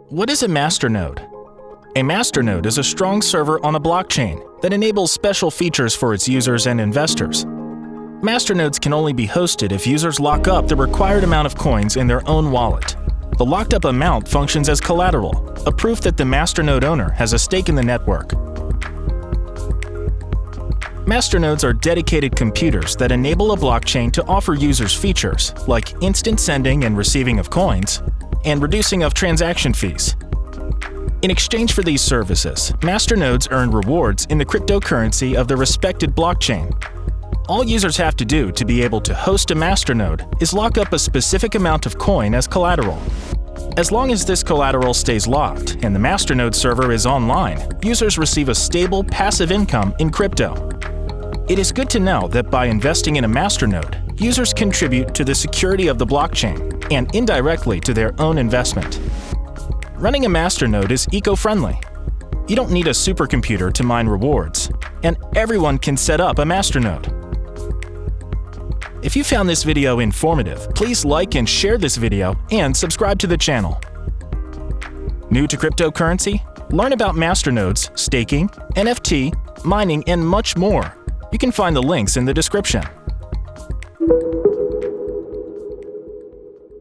What is a masternode? A masternode is a strong server on a blockchain that enables special features for its users and investors. Masternodes can only be hosted if users lock up the required amount of coins in their own wallet. The locked up amount functions as collateral, a proof that the masternode owner has a stake in the network. Masternodes are dedicated computers that enable a blockchain to offer users features like instant sending and receiving of coins and reducing of transaction fees. In exchange for these services, masternodes earn rewards in the cryptocurrency of the respected blockchain. All users have to do to be able to host a masternode is lock up a specific amount of coin as collateral. As long as this collateral stays locked and the masternode server is online, users receive a stable, passive income in crypto. It is good to know that by investing in a masternode, users contribute to the security of the blockchain and indirectly to their own investment. Running a masternode is eco-friendly. You don't need a supercomputer to mine rewards, and everyone can set up a masternode. If you found this video informative, please like and share this video and subscribe to the channel. New to cryptocurrency? Learn about masternodes, staking, NFT, mining, and much more. You can find the links in the description.